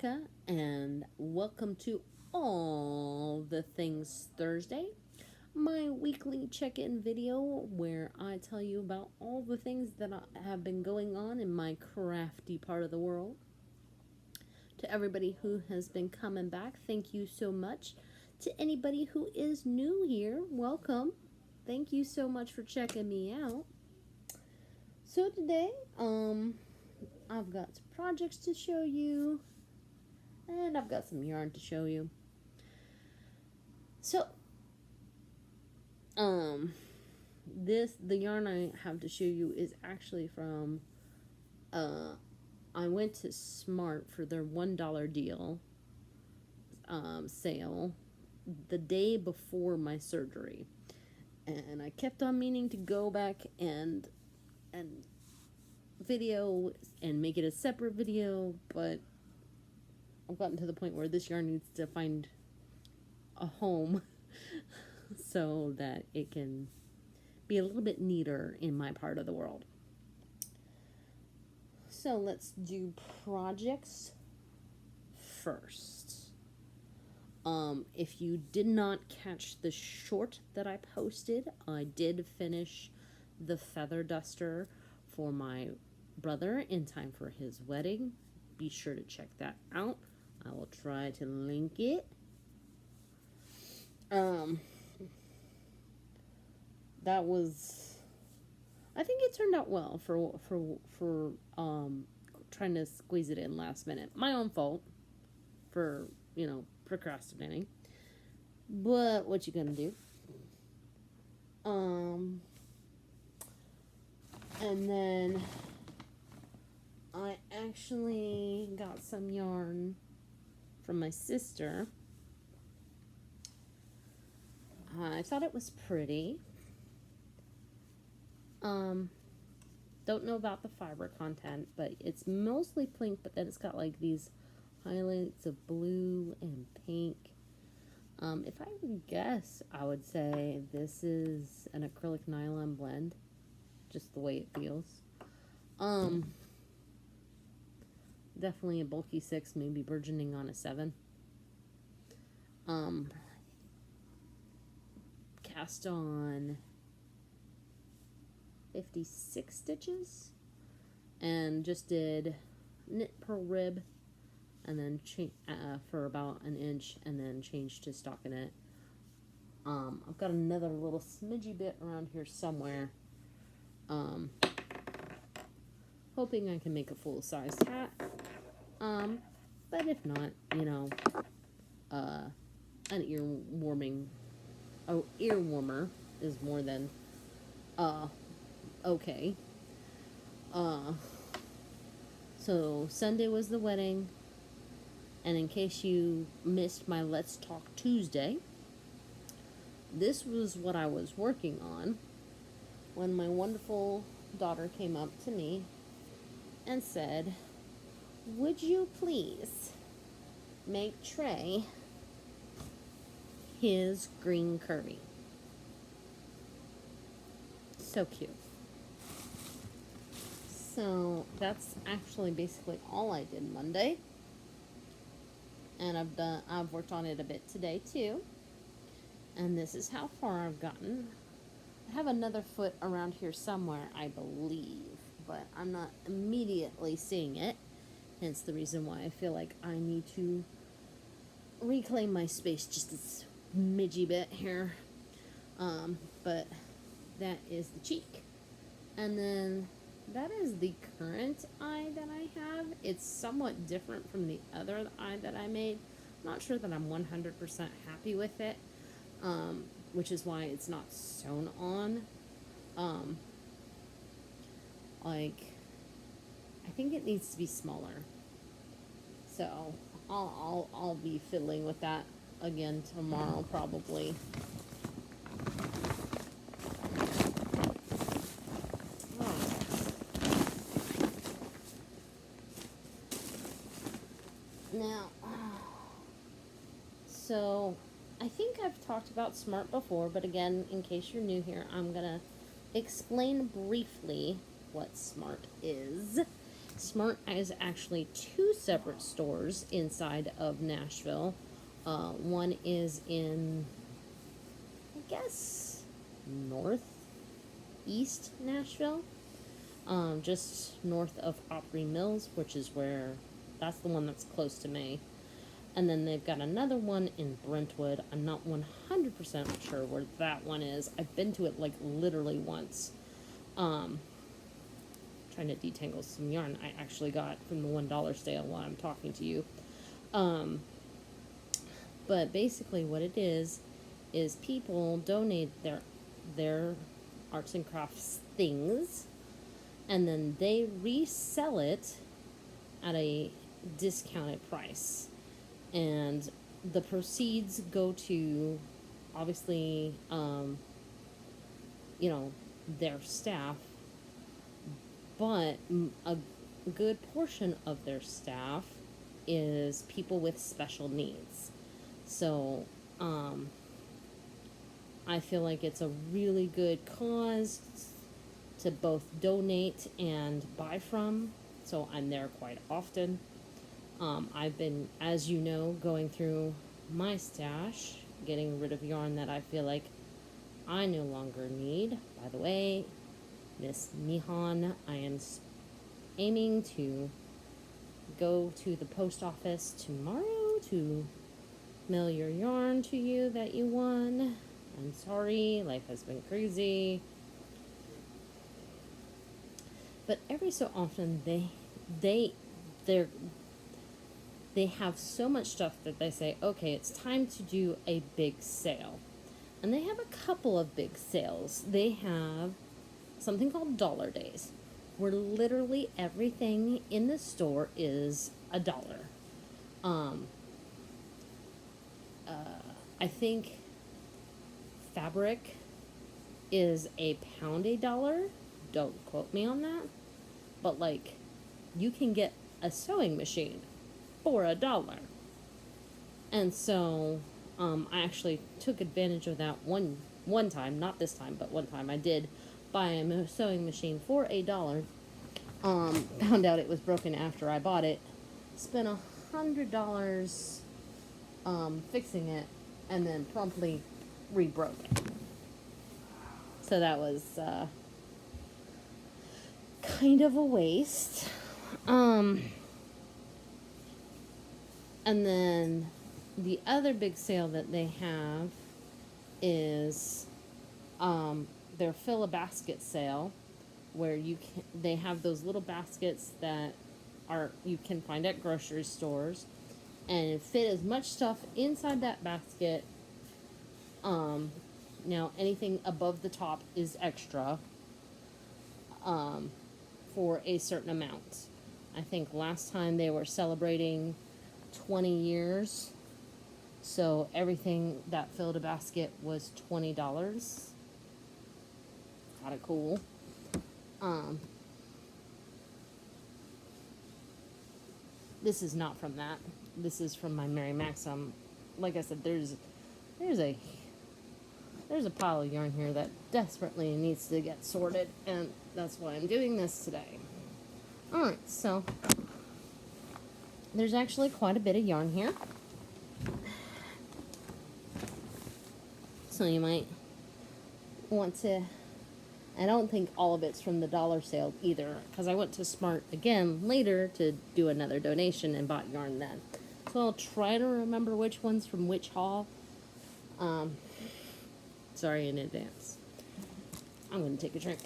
Rebecca, and welcome to All the Things Thursday, my weekly check in video where I tell you about all the things that have been going on in my crafty part of the world. To everybody who has been coming back, thank you so much. To anybody who is new here, welcome. Thank you so much for checking me out. So today, I've got some projects to show you, and I've got some yarn to show you. So, the yarn I have to show you is actually from, I went to Smart for their $1 deal, sale the day before my surgery. And I kept on meaning to go back and video and make it a separate video, but I've gotten to the point where this yarn needs to find a home so that it can be a little bit neater in my part of the world. So let's do projects first. If you did not catch the short that I posted, I did finish the feather duster for my brother in time for his wedding. Be sure to check that out. I will try to link it. That was, I think it turned out well for trying to squeeze it in last minute. My own fault for, procrastinating. But what you gonna do? And then I actually got some yarn from my sister. I thought it was pretty. Don't know about the fiber content, but it's mostly pink, but then it's got like these highlights of blue and pink. If I would guess, I would say this is an acrylic nylon blend, just the way it feels. Definitely a bulky 6, maybe burgeoning on a 7. Cast on 56 stitches, and just did knit per rib, and then for about an inch, and then changed to stockinette. I've got another little smidgy bit around here somewhere. Hoping I can make a full-sized hat. But if not, an ear warmer is more than okay. So Sunday was the wedding, and in case you missed my Let's Talk Tuesday, this was what I was working on when my wonderful daughter came up to me and said, "Would you please make Trey his green curvy?" So cute. So that's actually basically all I did Monday, and I've worked on it a bit today too, and this is how far I've gotten. I have another foot around here somewhere, I believe, but I'm not immediately seeing it, hence the reason why I feel like I need to reclaim my space just a smidgy bit here. But that is the cheek, and then that is the current eye that I have. It's somewhat different from the other eye that I made. I'm not sure that I'm 100% happy with it, which is why it's not sewn on. I think it needs to be smaller. So I'll be fiddling with that again tomorrow probably. Now, so I think I've talked about Smart before, but again, in case you're new here, I'm gonna explain briefly what Smart is. Smart is actually two separate stores inside of Nashville. One is in, I guess, northeast Nashville, just north of Opry Mills, which is where, that's the one that's close to me. And then they've got another one in Brentwood. I'm not 100% sure where that one is. I've been to it like literally once. Trying to detangle some yarn I actually got from the $1 sale while I'm talking to you. But basically what it is people donate their arts and crafts things, and then they resell it at a discounted price. And the proceeds go to, obviously, their staff, but a good portion of their staff is people with special needs. So, I feel like it's a really good cause to both donate and buy from. So I'm there quite often. I've been, as you know, going through my stash, getting rid of yarn that I feel like I no longer need. By the way, Miss Nihon, I am aiming to go to the post office tomorrow to mail your yarn to you that you won. I'm sorry, life has been crazy. But every so often they have so much stuff that they say, okay, it's time to do a big sale. And they have a couple of big sales. They have something called Dollar Days, where literally everything in the store is $1. I think fabric is a pound $1. Don't quote me on that. But like, you can get a sewing machine for $1. And so I actually took advantage of that one time, not this time, but one time I did buy a sewing machine for $1. Found out it was broken after I bought it. Spent $100 fixing it, and then promptly rebroke it. So that was kind of a waste. And then the other big sale that they have is their fill a basket sale, where they have those little baskets that you can find at grocery stores, and fit as much stuff inside that basket. Now anything above the top is extra for a certain amount. I think last time they were celebrating 20 years, so everything that filled a basket was $20. Kind of cool. This is not from that. This is from my Mary Maxim. Like I said, there's a pile of yarn here that desperately needs to get sorted, and that's why I'm doing this today. Alright, so there's actually quite a bit of yarn here. So you might want to, I don't think all of it's from the dollar sale either, because I went to Smart again later to do another donation and bought yarn then. So I'll try to remember which one's from which haul. Sorry in advance. I'm going to take a drink.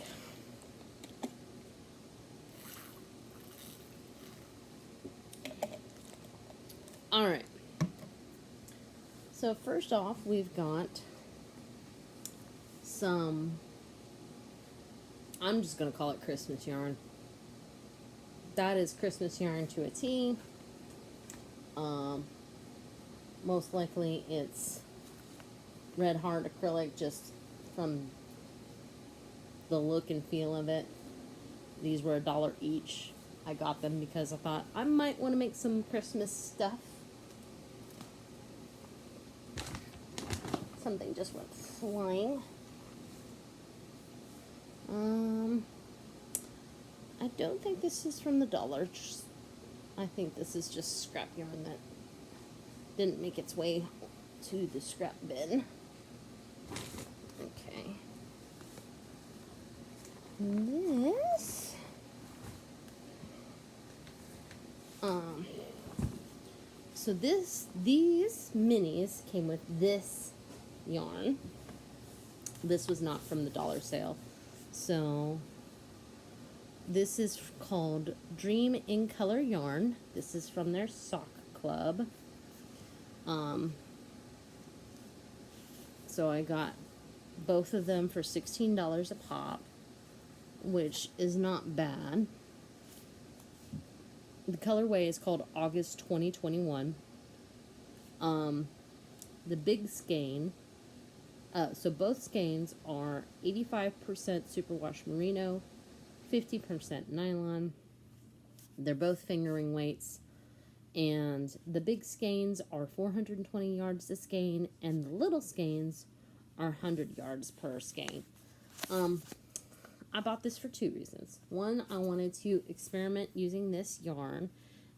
Alright. So first off, we've got some, I'm just going to call it Christmas yarn. That is Christmas yarn to a T. Most likely it's Red Heart acrylic, just from the look and feel of it. These were $1 each. I got them because I thought I might want to make some Christmas stuff. Something just went flying. I don't think this is from the dollar. I think this is just scrap yarn that didn't make its way to the scrap bin. Okay. This. So these minis came with this yarn. This was not from the dollar sale. So this is called Dream in Color Yarn. This is from their sock club. So I got both of them for $16 a pop, which is not bad. The colorway is called August 2021. The big skein, so both skeins are 85% superwash merino, 50% nylon. They're both fingering weights, and the big skeins are 420 yards a skein, and the little skeins are 100 yards per skein. I bought this for two reasons. One, I wanted to experiment using this yarn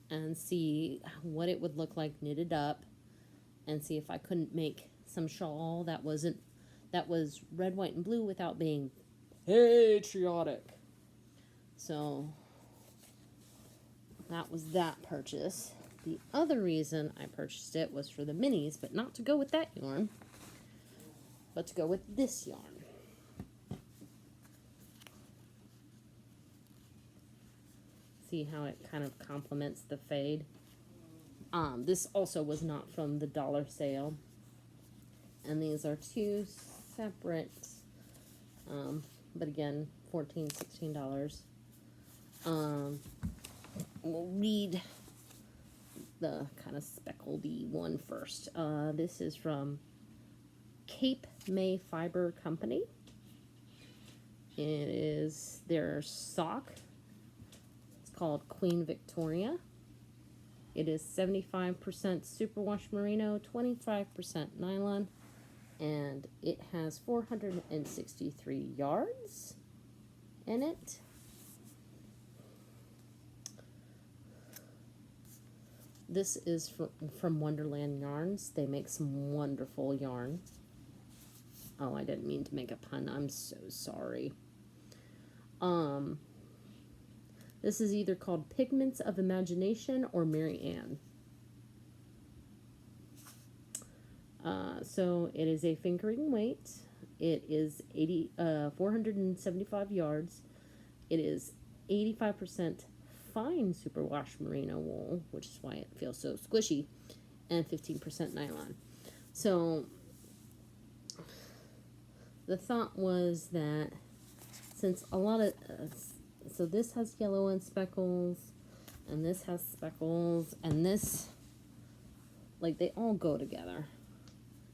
and see what it would look like knitted up, and see if I couldn't make some shawl that was red, white, and blue without being patriotic. So that was that purchase. The other reason I purchased it was for the minis, but not to go with that yarn, but to go with this yarn. See how it kind of complements the fade. This also was not from the dollar sale. And these are two separate, but again, $14, $16. We'll read the kind of speckledy one first. This is from Cape May Fiber Company. It is their sock. It's called Queen Victoria. It is 75% superwash merino, 25% nylon, and it has 463 yards in it. This is from Wonderland Yarns. They make some wonderful yarn. Oh, I didn't mean to make a pun. I'm so sorry. This is either called Pigments of Imagination or Mary Ann. So it is a fingering weight. It is 475 yards. It is 85% fine superwash merino wool, which is why it feels so squishy, and 15% nylon. So the thought was that since a lot of so this has yellow and speckles, and this has speckles, and this, like, they all go together.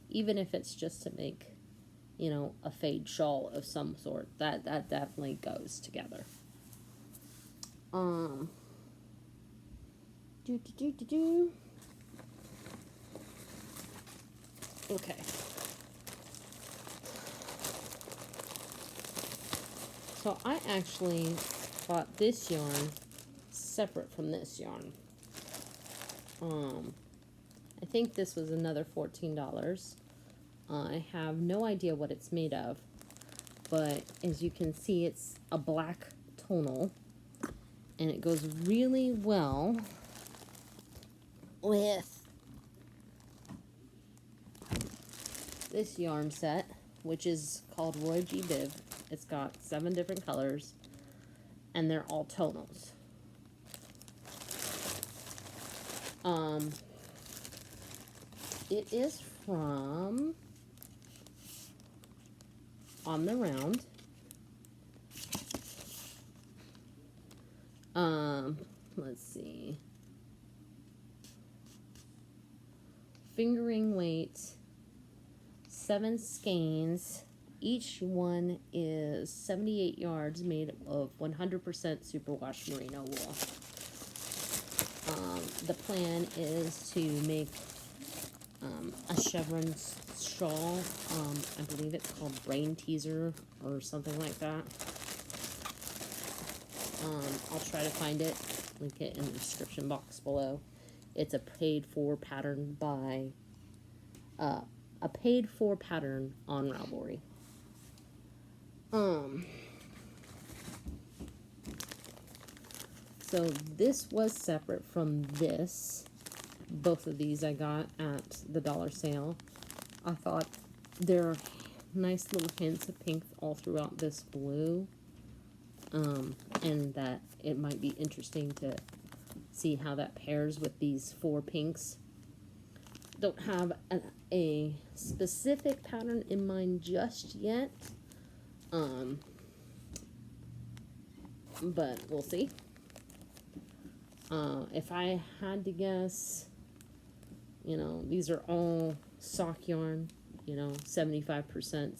Even if it's just to make, you know, a fade shawl of some sort, that definitely goes together. Okay. So I actually bought this yarn separate from this yarn. I think this was another $14. I have no idea what it's made of, but as you can see, it's a black tonal, and it goes really well with this yarn set, which is called Roy G. Biv. It's got 7 different colors, and they're all tonals. It is from On the Round. Let's see. Fingering weight, 7 skeins. Each one is 78 yards, made of 100% superwash merino wool. The plan is to make a chevron shawl. I believe it's called Brain Teaser or something like that. I'll try to find it, link it in the description box below. It's a paid for pattern by, a paid for pattern on Ravelry. So this was separate from this. Both of these I got at the dollar sale. I thought there are nice little hints of pink all throughout this blue. And that it might be interesting to see how that pairs with these 4 pinks. Don't have a specific pattern in mind just yet. But we'll see. If I had to guess, you know, these are all sock yarn, you know, 75%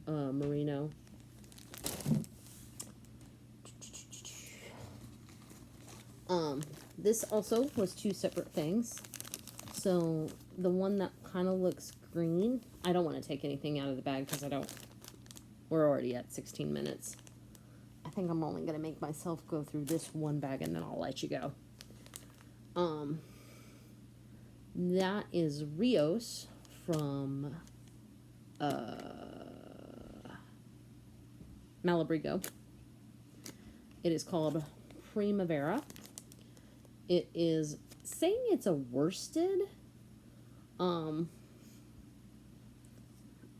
merino. This also was 2 separate things. So the one that kind of looks green, I don't want to take anything out of the bag because we're already at 16 minutes. I think I'm only going to make myself go through this one bag and then I'll let you go. That is Rios from Malabrigo. It is called Primavera. It is saying it's a worsted. And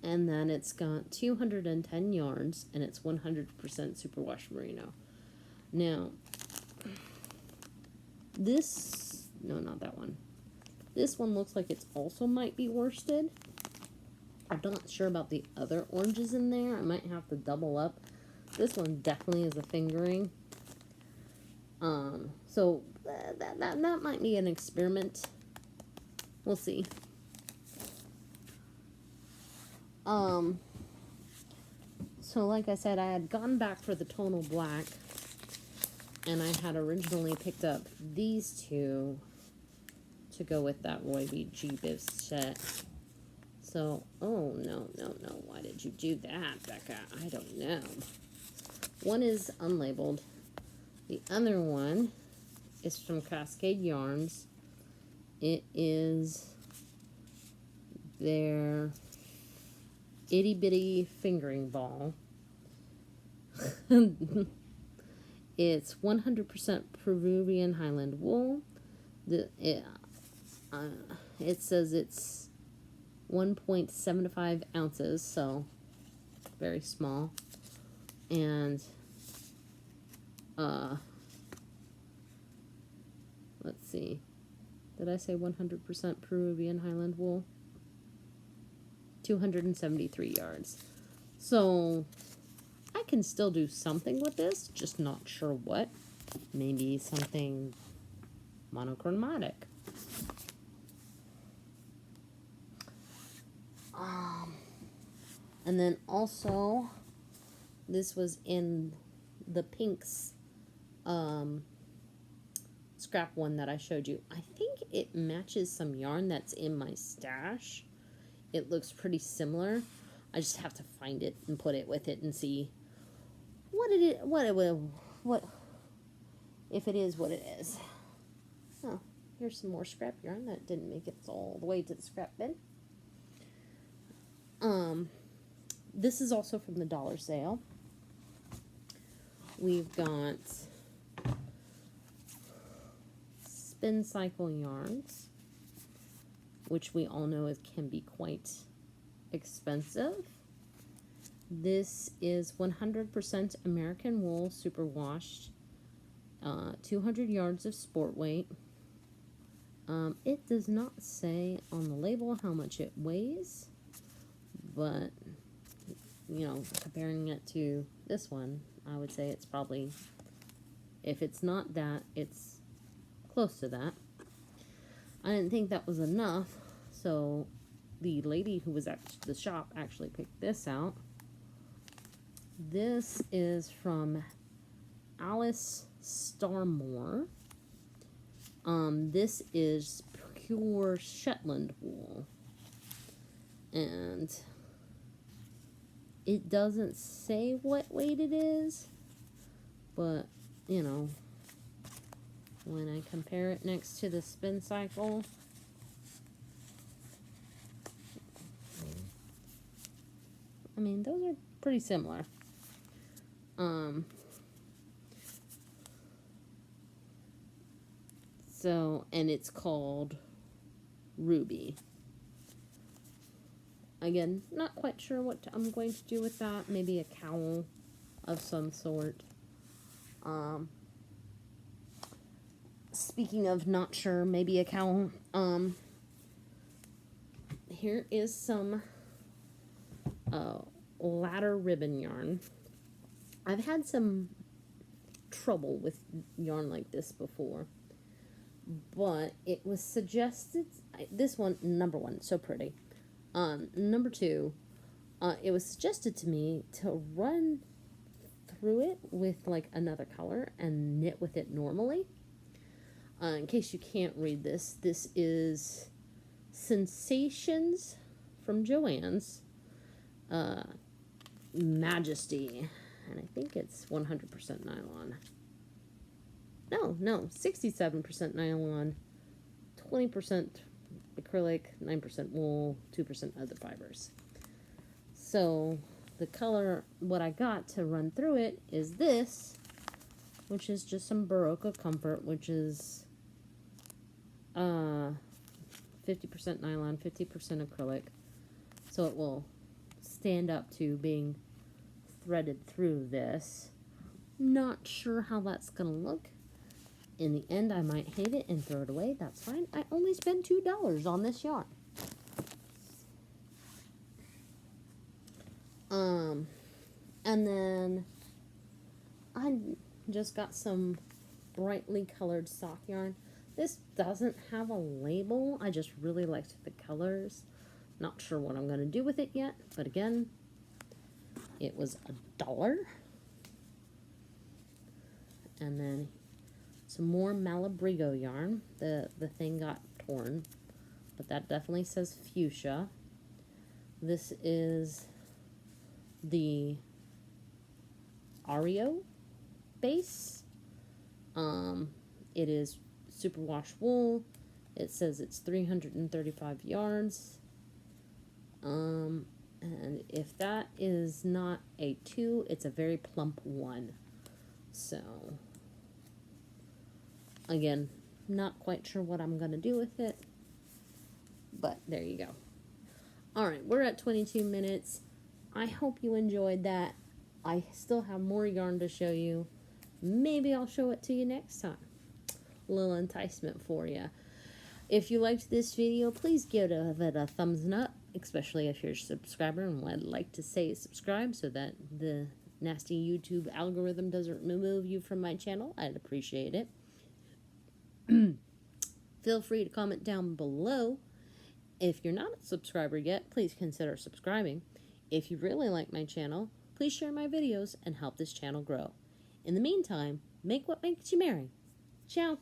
then it's got 210 yards and it's 100% superwash merino. Now, no, not that one. This one looks like it's also might be worsted. I'm not sure about the other oranges in there. I might have to double up. This one definitely is a fingering. So that might be an experiment. We'll see. So like I said, I had gone back for the tonal black, and I had originally picked up these 2 to go with that Roy B. G-Biz set. So, oh, no, why did you do that, Becca? I don't know. One is unlabeled. The other one is from Cascade Yarns. It is their itty bitty fingering ball. It's 100% Peruvian Highland wool. It says it's 1.75 ounces, so very small. And let's see. Did I say 100% Peruvian Highland wool? 273 yards. So I can still do something with this, just not sure what. Maybe something monochromatic. And then also, this was in the pinks scrap one that I showed you. I think it matches some yarn that's in my stash. It looks pretty similar. I just have to find it and put it with it and see what if it is what it is. Oh, here's some more scrap yarn that didn't make it all the way to the scrap bin. This is also from the dollar sale. We've got Spin Cycle yarns, which we all know can be quite expensive. This is 100% American wool superwashed, 200 yards of sport weight. It does not say on the label how much it weighs, but you know, comparing it to this one, I would say it's probably, if it's not that, it's close to that. I didn't think that was enough, so the lady who was at the shop actually picked this out. This is from Alice Starmore. This is pure Shetland wool, and it doesn't say what weight it is, but you know, when I compare it next to the Spin Cycle, I mean, those are pretty similar. So, and it's called Ruby. Again, not quite sure what I'm going to do with that. Maybe a cowl of some sort. Speaking of not sure, maybe a cowl. Here is some ladder ribbon yarn. I've had some trouble with yarn like this before, but it was suggested, this one, number one, so pretty. Number two, it was suggested to me to run through it with like another color and knit with it normally. In case you can't read this, this is Sensations from Joann's Majesty, and I think it's 100% nylon. No, 67% nylon, 20% acrylic, 9% wool, 2% other fibers. So the color, what I got to run through it is this, which is just some Barocca Comfort, which is 50% nylon, 50% acrylic. So it will stand up to being threaded through this. Not sure how that's going to look. In the end, I might hate it and throw it away. That's fine. I only spent $2 on this yarn. And then I just got some brightly colored sock yarn. This doesn't have a label. I just really liked the colors. Not sure what I'm going to do with it yet, but again, it was $1. And then some more Malabrigo yarn. The thing got torn, but that definitely says fuchsia. This is the Ario base. It is superwash wool. It says it's 335 yards. And if that is not a 2, it's a very plump 1. So, again, not quite sure what I'm going to do with it, but there you go. Alright, we're at 22 minutes. I hope you enjoyed that. I still have more yarn to show you. Maybe I'll show it to you next time. A little enticement for you. If you liked this video, please give it a thumbs up, especially if you're a subscriber, and I'd like to say subscribe so that the nasty YouTube algorithm doesn't remove you from my channel. I'd appreciate it. Feel free to comment down below. If you're not a subscriber yet, please consider subscribing. If you really like my channel, please share my videos and help this channel grow. In the meantime, make what makes you merry. Ciao.